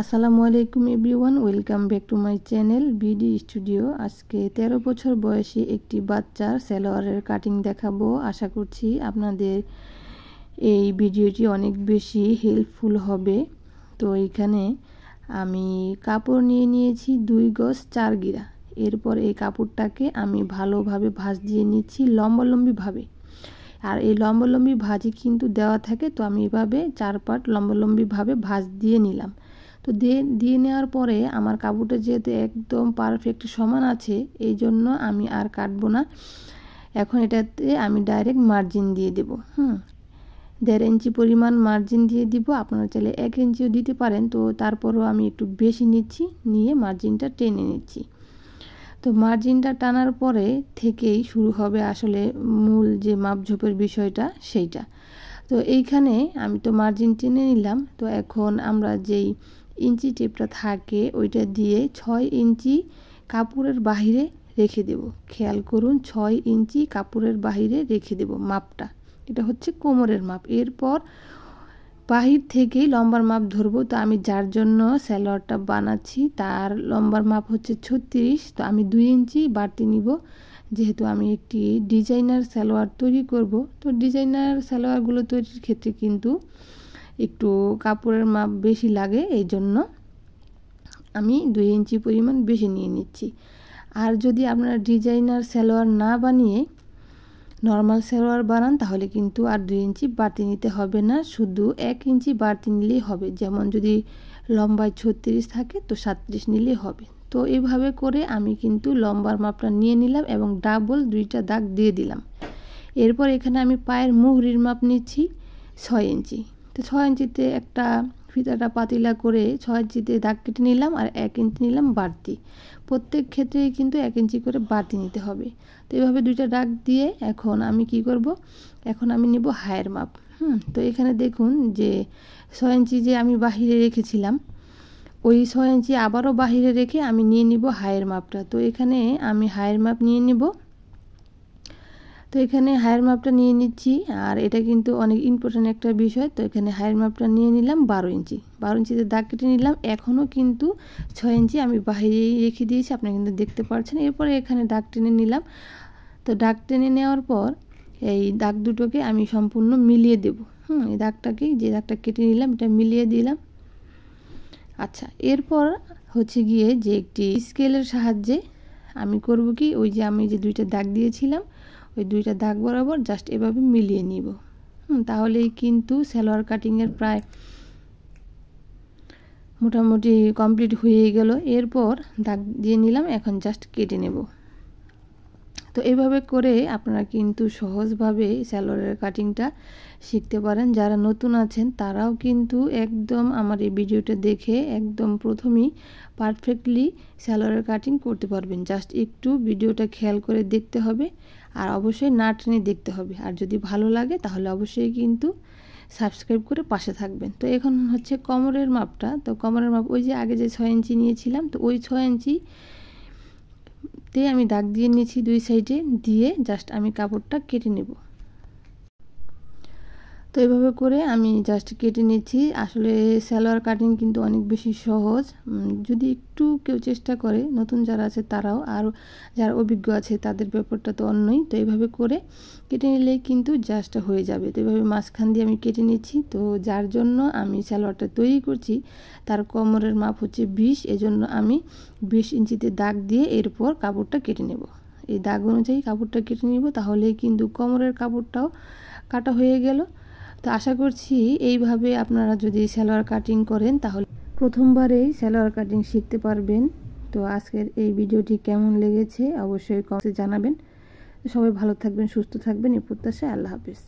আসসালামু আলাইকুম everyone, welcome back to my channel BD studio. আজকে 13 বছর বয়সী একটি বাচ্চার সালোয়ারের কাটিং দেখাবো। আশা করছি আপনাদের এই ভিডিওটি অনেক বেশি হেল্পফুল হবে। তো এইখানে আমি কাপড় নিয়ে নিয়েছি 2 গজ 4 গিরা। এরপর এই কাপড়টাকে আমি ভালোভাবে ভাঁজ দিয়ে নিচ্ছি লম্বালম্বিভাবে। আর এই লম্বালম্বি ভাঁজই কিন্তু দেওয়া থাকে, তো আমি এভাবে 4 পার্ট লম্বালম্বিভাবে ভাঁজ দিয়ে নিলাম। তো দিয়ে নেওয়ার পরে আমার কাপড়টা যেহেতু একদম পারফেক্ট সমান আছে, এই জন্য আমি আর কাটবো না। এখন এটাতে আমি ডাইরেক্ট মার্জিন দিয়ে দেব। 1.5 ইঞ্চি পরিমাণ মার্জিন দিয়ে দিব। আপনারা চাইলে 1 ইঞ্চিও দিতে পারেন। তো তারপরও আমি একটু বেশি নিচ্ছি, নিয়ে মার্জিনটা টেনে নিচ্ছি। তো মার্জিনটা টানার পরে থেকেই শুরু হবে আসলে মূল যে মাপঝোপের বিষয়টা, সেইটা। তো এইখানে আমি তো মার্জিন টেনে নিলাম। তো এখন আমরা যেই ইঞ্চি টেপটা থাকে ওইটা দিয়ে 6 ইঞ্চি কাপড়ের বাহিরে রেখে দেব। খেয়াল করুন, 6 ইঞ্চি কাপড়ের বাহিরে রেখে দেব মাপটা। এটা হচ্ছে কোমরের মাপ। এরপর বাহির থেকেই লম্বার মাপ ধরবো। তো আমি যার জন্য সালোয়ারটা বানাচ্ছি তার লম্বার মাপ হচ্ছে 36। তো আমি 2 ইঞ্চি বাড়তি নিব, যেহেতু আমি একটি ডিজাইনার সালোয়ার তৈরি করব। তো ডিজাইনার সালোয়ারগুলো তৈরির ক্ষেত্রে কিন্তু একটু কাপড়ের মাপ বেশি লাগে, এই জন্য আমি 2 ইঞ্চি পরিমাণ বেশি নিয়ে নিচ্ছি। আর যদি আপনারা ডিজাইনার সালোয়ার না বানিয়ে নর্মাল সালোয়ার বানান, তাহলে কিন্তু আর 2 ইঞ্চি বাড়তি নিতে হবে না, শুধু 1 ইঞ্চি বাড়তি নিলেই হবে। যেমন যদি লম্বায় 36 থাকে তো 37 নিলেই হবে। তো এইভাবে করে আমি কিন্তু লম্বার মাপটা নিয়ে নিলাম এবং ডাবল 2টা দাগ দিয়ে দিলাম। এরপর এখানে আমি পায়ের মুহুরির মাপ নিচ্ছি 6 ইঞ্চি। তো 6 ইঞ্চিতে একটা ফিতাটা পাতিলা করে 6 ইঞ্চিতে দাগ কেটে নিলাম, আর 1 ইঞ্চি নিলাম বাড়তি। প্রত্যেক ক্ষেত্রেই কিন্তু 1 ইঞ্চি করে বাড়তি নিতে হবে। তো এইভাবে 2টা দাগ দিয়ে এখন আমি কি করব, এখন আমি নিব হায়ের মাপ। তো এখানে দেখুন যে 6 ইঞ্চি যে আমি বাহিরে রেখেছিলাম, ওই 6 ইঞ্চি আবারও বাহিরে রেখে আমি নিয়ে নিব হায়ের মাপটা। তো এখানে আমি হায়ের মাপ নিয়ে নিব। তো এখানে হায়ের মাপটা নিয়ে নিচ্ছি, আর এটা কিন্তু অনেক ইম্পর্টেন্ট একটা বিষয়। তো এখানে হায়ের মাপটা নিয়ে নিলাম 12 ইঞ্চি। 12 ইঞ্চিতে দাগ কেটে নিলাম। এখনও কিন্তু 6 ইঞ্চি আমি বাহিরেই রেখে দিয়েছি, আপনারা কিন্তু দেখতে পাচ্ছেন। এরপরে এখানে দাগ টেনে নিলাম। তো দাগ টেনে নেওয়ার পর এই দাগ দুটোকে আমি সম্পূর্ণ মিলিয়ে দেব। এই দাগটাকে, যে দাগটা কেটে নিলাম, এটা মিলিয়ে দিলাম। আচ্ছা, এরপর হচ্ছে গিয়ে যে একটি স্কেলের সাহায্যে আমি করব কি, ওই যে আমি যে 2টা দাগ দিয়েছিলাম ওই 2টা দাগ বরাবর জাস্ট এভাবে মিলিয়ে নিব। তাহলেই কিন্তু সালোয়ার কাটিংয়ের প্রায় মোটামুটি কমপ্লিট হয়ে গেল। এরপর দাগ দিয়ে নিলাম, এখন জাস্ট কেটে নেব। তো এইভাবে করে আপনারা কিন্তু সহজভাবে সালোয়ারের কাটিংটা শিখতে পারেন। যারা নতুন আছেন তারাও কিন্তু একদম আমার এই ভিডিওটা দেখে একদম প্রথমেই পারফেক্টলি সালোয়ারের কাটিং করতে পারবেন। জাস্ট একটু ভিডিওটা খেয়াল করে দেখতে হবে, আর অবশ্যই না টেনে দেখতে হবে। আর যদি ভালো লাগে তাহলে অবশ্যই কিন্তু সাবস্ক্রাইব করে পাশে থাকবেন। তো এখন হচ্ছে কোমরের মাপটা। তো কোমরের মাপ ওই যে আগে যে 6 ইঞ্চি নিয়েছিলাম, তো ওই 6 ইঞ্চি আমি দাগ দিয়ে নিয়েছি 2 সাইডে, দিয়ে জাস্ট আমি কাপড়টা কেটে নেব। তো এইভাবে করে আমি জাস্ট কেটে নিচ্ছি। আসলে সালোয়ার কাটিং কিন্তু অনেক বেশি সহজ, যদি একটু কেউ চেষ্টা করে। নতুন যারা আছে তারাও, আর যারা অভিজ্ঞ আছে তাদের ব্যাপারটা তো অন্যই। তো এইভাবে করে কেটে নিলেই কিন্তু জাস্ট হয়ে যাবে। তো এইভাবে মাঝখান দিয়ে আমি কেটে নিচ্ছি। তো যার জন্য আমি সালোয়ারটা তৈরি করছি তার কোমরের মাপ হচ্ছে 20, এজন্য আমি 20 ইঞ্চিতে দাগ দিয়ে এরপর কাপড়টা কেটে নেব। এই দাগ অনুযায়ী কাপড়টা কেটে নেব, তাহলেই কিন্তু কোমরের কাপড়টাও কাটা হয়ে গেল। তো আশা করছি এইভাবে আপনারা যদি সালোয়ার কাটিং করেন তাহলে প্রথমবারেই সালোয়ার কাটিং শিখতে পারবেন। তো আজকের এই ভিডিওটি কেমন লেগেছে অবশ্যই কমেন্টে জানাবেন। সবাই ভালো থাকবেন, সুস্থ থাকবেন, এই প্রত্যাশায়। আল্লাহ হাফেজ।